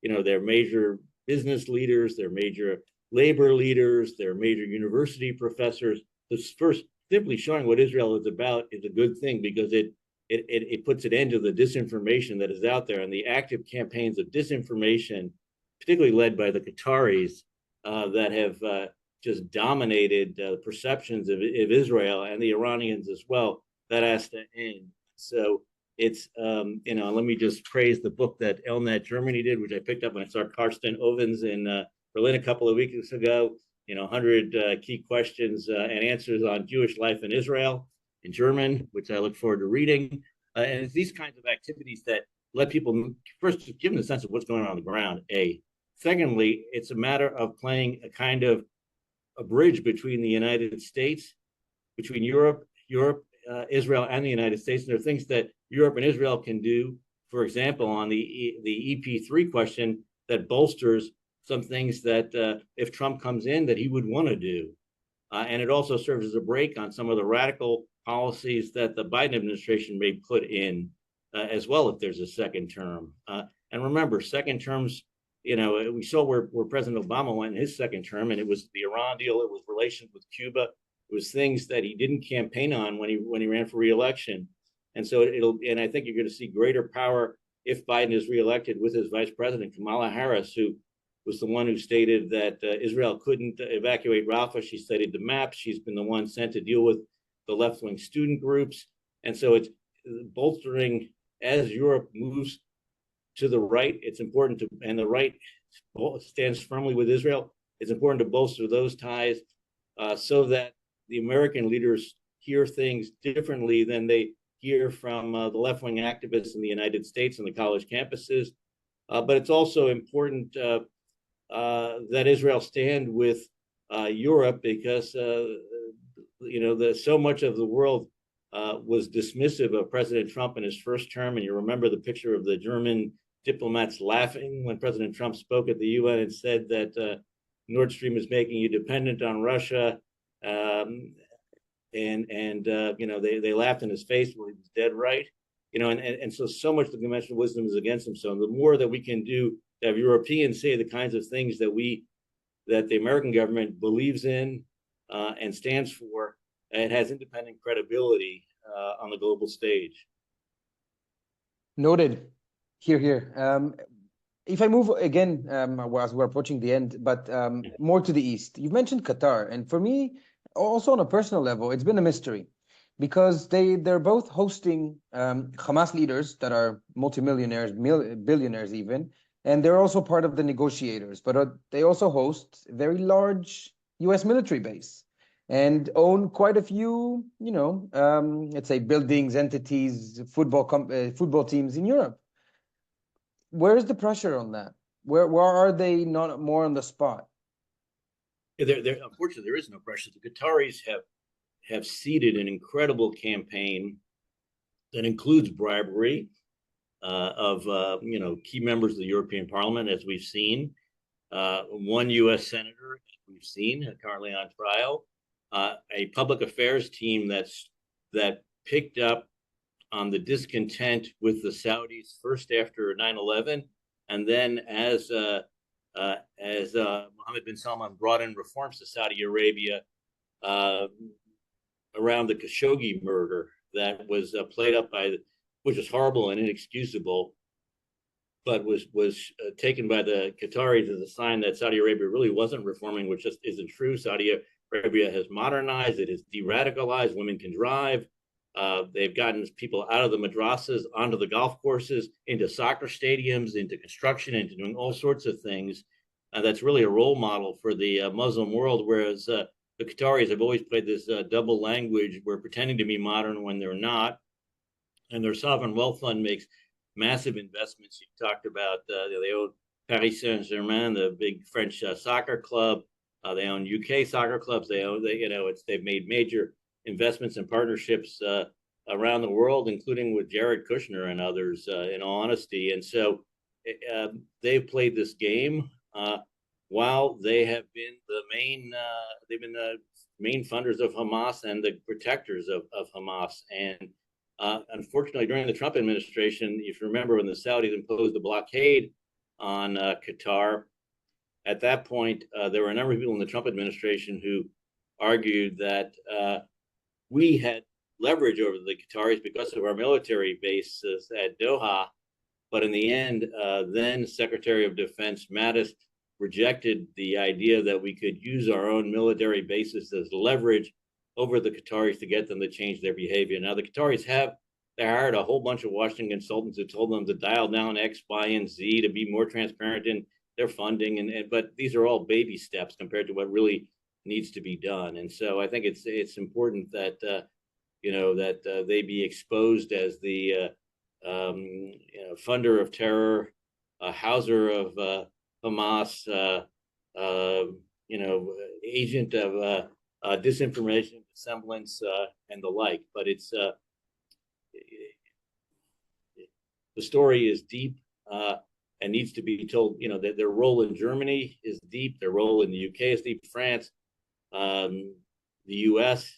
they're major business leaders, they're major labor leaders, they're major university professors. This first simply showing what Israel is about is a good thing because it puts an end to the disinformation that is out there and the active campaigns of disinformation, particularly led by the Qataris, that have just dominated perceptions of Israel and the Iranians as well. That has to end. So it's, let me just praise the book that Elnet Germany did, which I picked up when I saw Karsten Ovens in Berlin a couple of weeks ago. 100 key questions and answers on Jewish life in Israel in German, which I look forward to reading. And it's these kinds of activities that let people first give them a sense of what's going on the ground. Secondly, it's a matter of playing a kind of a bridge between the United States, between Europe, Israel, and the United States. And there are things that Europe and Israel can do, for example, on the EP3 question that bolsters some things that if Trump comes in, that he would want to do. And it also serves as a brake on some of the radical policies that the Biden administration may put in as well if there's a second term. And remember, second terms, we saw where President Obama went in his second term, and it was the Iran deal, it was relations with Cuba, it was things that he didn't campaign on when he ran for re-election. And so and I think you're going to see greater power if Biden is reelected with his vice president, Kamala Harris, who was the one who stated that Israel couldn't evacuate Rafah. She studied the map. She's been the one sent to deal with the left-wing student groups. And so it's bolstering as Europe moves to the right. It's important to, and the right stands firmly with Israel. It's important to bolster those ties so that the American leaders hear things differently than they hear from the left-wing activists in the United States and the college campuses. But it's also important that Israel stand with Europe because, so much of the world was dismissive of President Trump in his first term. And you remember the picture of the German diplomats laughing when President Trump spoke at the UN and said that Nord Stream is making you dependent on Russia. They laughed in his face when he was dead right. And so much of the conventional wisdom is against him. So the more that we can do to have Europeans say the kinds of things that the American government believes in and stands for, it has independent credibility on the global stage. Noted. Here. If I move again, as we're approaching the end, but more to the east, you've mentioned Qatar, and for me, also on a personal level, it's been a mystery because they're both hosting Hamas leaders that are multimillionaires, billionaires even, and they're also part of the negotiators, but they also host a very large U.S. military base and own quite a few, let's say buildings, entities, football teams in Europe. Where's the pressure on that? Where are they not more on the spot? Unfortunately, there is no pressure. The Qataris have seeded an incredible campaign that includes bribery of key members of the European Parliament, as we've seen. One U.S. senator, we've seen, currently on trial. A public affairs team that picked up on the discontent with the Saudis first after 9/11, and then as Mohammed bin Salman brought in reforms to Saudi Arabia around the Khashoggi murder that was played up which was horrible and inexcusable, but was taken by the Qataris as a sign that Saudi Arabia really wasn't reforming, which just isn't true. Saudi Arabia has modernized, it has de-radicalized, women can drive. They've gotten people out of the madrasas, onto the golf courses, into soccer stadiums, into construction, into doing all sorts of things. That's really a role model for the Muslim world, whereas the Qataris have always played this double language. We're pretending to be modern when they're not. And their sovereign wealth fund makes massive investments. You talked about they own Paris Saint-Germain, the big French soccer club. They own UK soccer clubs. They've made major investments and partnerships around the world, including with Jared Kushner and others, in all honesty. And so they've played this game while they have been the main funders of Hamas and the protectors of Hamas. And unfortunately, during the Trump administration, if you remember when the Saudis imposed a blockade on Qatar, at that point, there were a number of people in the Trump administration who argued that we had leverage over the Qataris because of our military bases at Doha. But in the end, then Secretary of Defense Mattis rejected the idea that we could use our own military bases as leverage over the Qataris to get them to change their behavior. Now, the Qataris they hired a whole bunch of Washington consultants who told them to dial down X, Y, and Z to be more transparent in their funding. But these are all baby steps compared to what really needs to be done. And so I think it's important that they be exposed as the funder of terror, houser of Hamas, agent of disinformation, dissemblance, and the like. But it's the story is deep and needs to be told. That their role in Germany is deep. Their role in the UK is deep. France, the U.S.,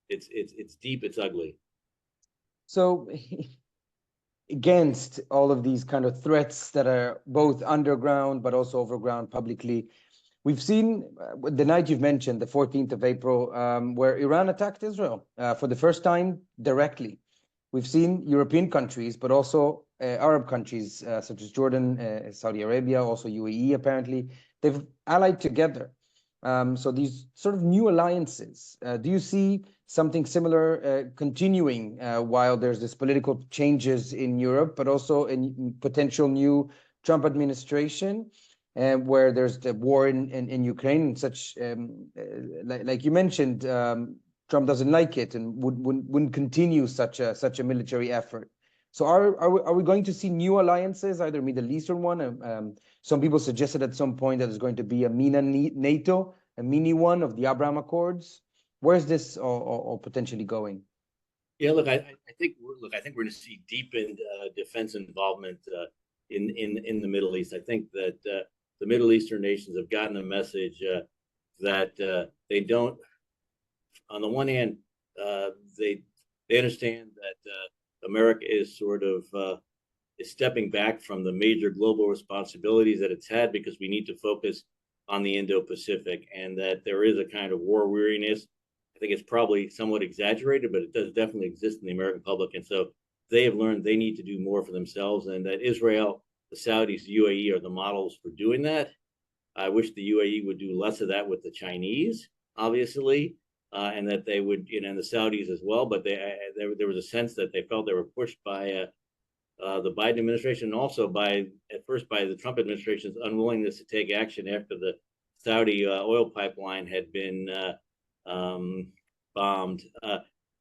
it's deep, it's ugly. So against all of these kind of threats that are both underground but also overground publicly, we've seen the night you've mentioned, the 14th of April, where Iran attacked Israel for the first time directly. We've seen European countries, but also Arab countries such as Jordan, Saudi Arabia, also UAE, apparently, they've allied together. So these sort of new alliances, do you see something similar continuing while there's this political changes in Europe, but also in potential new Trump administration, where there's the war in Ukraine and such, like you mentioned, Trump doesn't like it and wouldn't continue such a military effort. So are we going to see new alliances, either Middle Eastern one? Some people suggested at some point that there's going to be a NATO, a mini one of the Abraham Accords. Where's this or potentially going? Yeah, look, I think we're going to see deepened defense involvement in the Middle East. I think that the Middle Eastern nations have gotten a message that they don't. On the one hand, they understand that America is sort of is stepping back from the major global responsibilities that it's had because we need to focus on the Indo-Pacific, and that there is a kind of war weariness. I think it's probably somewhat exaggerated, but it does definitely exist in the American public. And so they have learned they need to do more for themselves, and that Israel, the Saudis, the UAE are the models for doing that. I wish the UAE would do less of that with the Chinese, obviously, and that they would, and the Saudis as well. But there was a sense that they felt they were pushed by the Biden administration, and also at first by the Trump administration's unwillingness to take action after the Saudi oil pipeline had been bombed.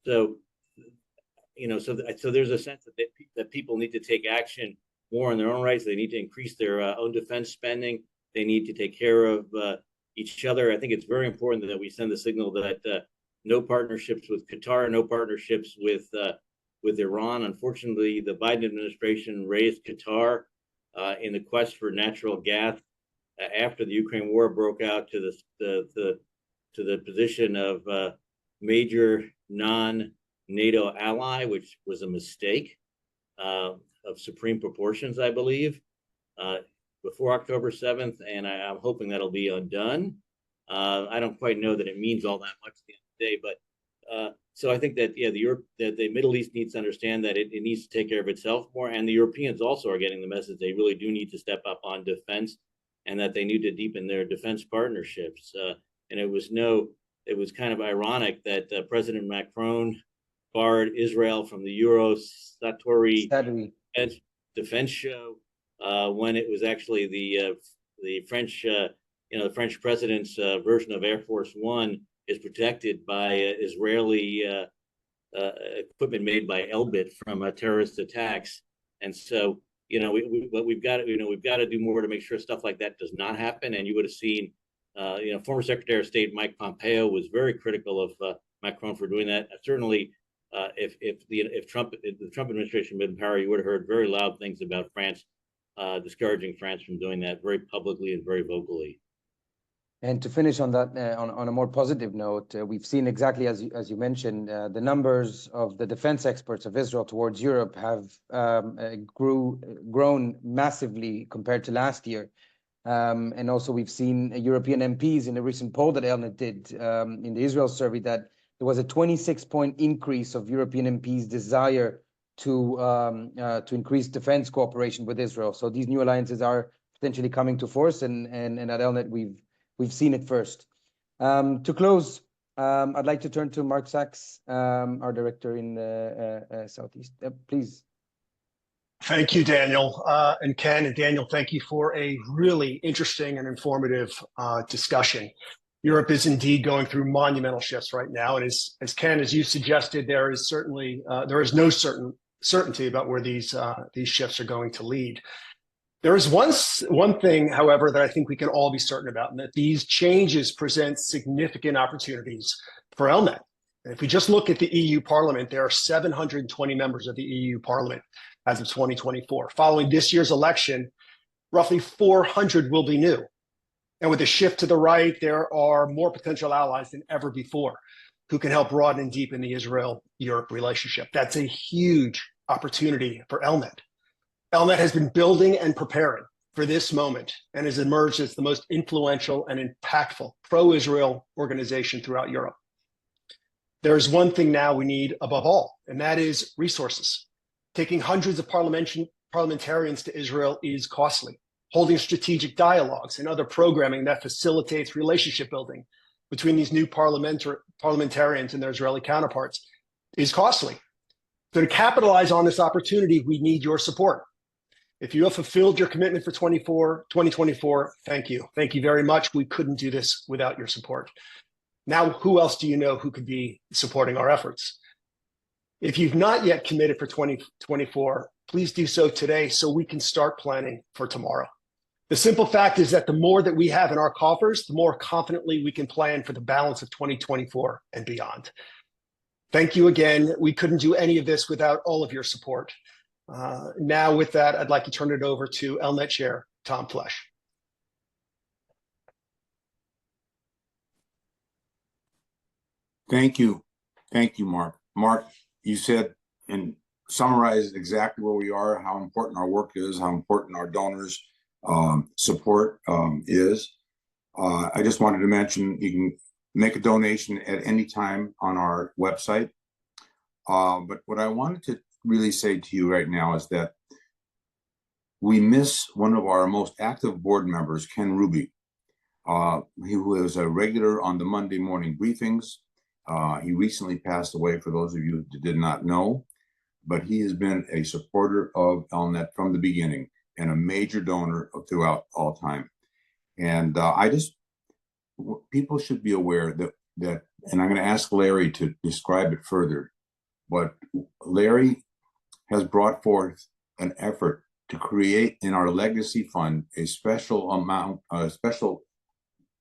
So there's a sense that people need to take action more on their own rights. They need to increase their own defense spending. They need to take care of each other. I think it's very important that we send the signal that no partnerships with Qatar, no partnerships with Iran. Unfortunately, the Biden administration raised Qatar in the quest for natural gas after the Ukraine war broke out to the position of major non-NATO ally, which was a mistake of supreme proportions, I believe, before October 7th, and I'm hoping that'll be undone. I don't quite know that it means all that much at the end of the day, but so I think that the Middle East needs to understand that it needs to take care of itself more, and the Europeans also are getting the message they really do need to step up on defense, and that they need to deepen their defense partnerships. And it was kind of ironic that President Macron barred Israel from the Euroskepticism defense show when it was actually the French, the French president's version of Air Force One is protected by Israeli equipment made by Elbit from terrorist attacks. And so, we've got to do more to make sure stuff like that does not happen. And you would have seen, former Secretary of State Mike Pompeo was very critical of Macron for doing that. Certainly, if the Trump administration had been in power, you would have heard very loud things about France, discouraging France from doing that very publicly and very vocally. And to finish on that, on a more positive note, we've seen exactly as you mentioned, the numbers of the defense experts of Israel towards Europe have grown massively compared to last year. And also we've seen European MPs in a recent poll that Elnet did in the Israel survey that there was a 26-point increase of European MPs' desire to increase defense cooperation with Israel. So these new alliances are potentially coming to force, and at Elnet we've seen it first. To close, I'd like to turn to Mark Sachs, our director in Southeast. Please. Thank you, Daniel. And Ken and Daniel, thank you for a really interesting and informative discussion. Europe is indeed going through monumental shifts right now. And as Ken, as you suggested, there is no certainty about where these shifts are going to lead. There is one thing, however, that I think we can all be certain about, and that these changes present significant opportunities for Elnet. And if we just look at the EU Parliament, there are 720 members of the EU Parliament as of 2024. Following this year's election, roughly 400 will be new. And with a shift to the right, there are more potential allies than ever before. who can help broaden and deepen the Israel-Europe relationship. That's a huge opportunity for Elnet. Elnet has been building and preparing for this moment and has emerged as the most influential and impactful pro-Israel organization throughout Europe. There is one thing now we need above all, and that is resources. Taking hundreds of parliamentarians to Israel is costly. Holding strategic dialogues and other programming that facilitates relationship building between these new parliamentarians and their Israeli counterparts is costly. So to capitalize on this opportunity, we need your support. If you have fulfilled your commitment for 2024, thank you. Thank you very much. We couldn't do this without your support. Now, who else do you know who could be supporting our efforts? If you've not yet committed for 2024, please do so today so we can start planning for tomorrow. The simple fact is that the more that we have in our coffers, the more confidently we can plan for the balance of 2024 and beyond. Thank you again. We couldn't do any of this without all of your support. Now with that, I'd like to turn it over to Elnet Chair, Tom Flesch. Thank you. Thank you, Mark. Mark, you said and summarized exactly where we are, how important our work is, how important our donors' support is. I just wanted to mention you can make a donation at any time on our website. But what I wanted to really say to you right now is that we miss one of our most active board members, Ken Ruby. He was a regular on the Monday morning briefings. He recently passed away, for those of you who did not know, but he has been a supporter of Elnet from the beginning and a major donor throughout all time. And people should be aware that, and I'm going to ask Larry to describe it further, but Larry has brought forth an effort to create in our legacy fund a special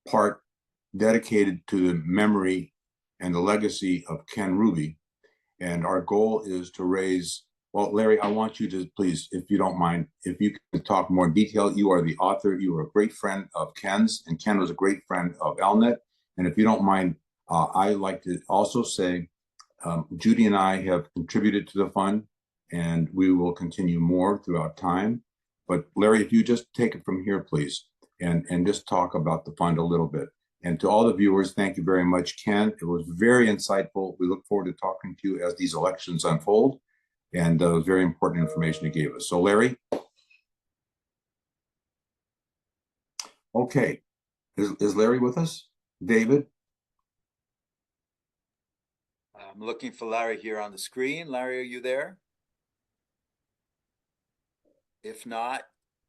part dedicated to the memory and the legacy of Ken Ruby. And our goal is to raise, well, Larry, I want you to please, if you don't mind, if you can talk more in detail. You are the author, you are a great friend of Ken's, and Ken was a great friend of Elnet. And if you don't mind, I'd like to also say, Judy and I have contributed to the fund, and we will continue more throughout time. But Larry, if you just take it from here, please, and just talk about the fund a little bit. And to all the viewers, thank you very much, Ken. It was very insightful. We look forward to talking to you as these elections unfold. And it was very important information you gave us. So Larry. Okay, is Larry with us? David? I'm looking for Larry here on the screen. Larry, are you there? If not,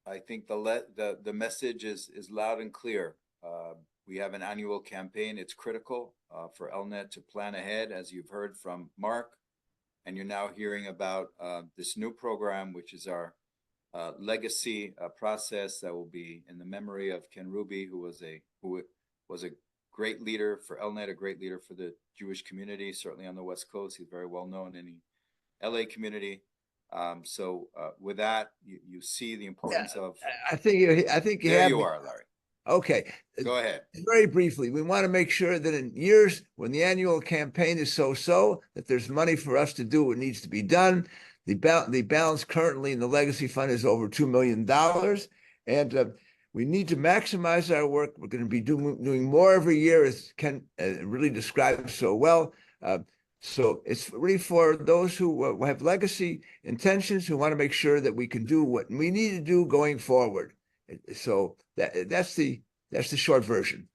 I think the message is loud and clear. We have an annual campaign. It's critical for Elnet to plan ahead, as you've heard from Mark, and you're now hearing about this new program, which is our legacy process that will be in the memory of Ken Ruby, who was a great leader for Elnet, a great leader for the Jewish community, certainly on the West Coast. He's very well known in the LA community. So with that, you see the importance of. I think you there have. You are, Larry. Okay. Go ahead. Very briefly, we want to make sure that in years when the annual campaign is so-so, that there's money for us to do what needs to be done. The balance currently in the Legacy Fund is over $2 million. And we need to maximize our work. We're going to be doing more every year, as Ken really described so well. So it's really for those who have legacy intentions, who want to make sure that we can do what we need to do going forward. So that's the short version.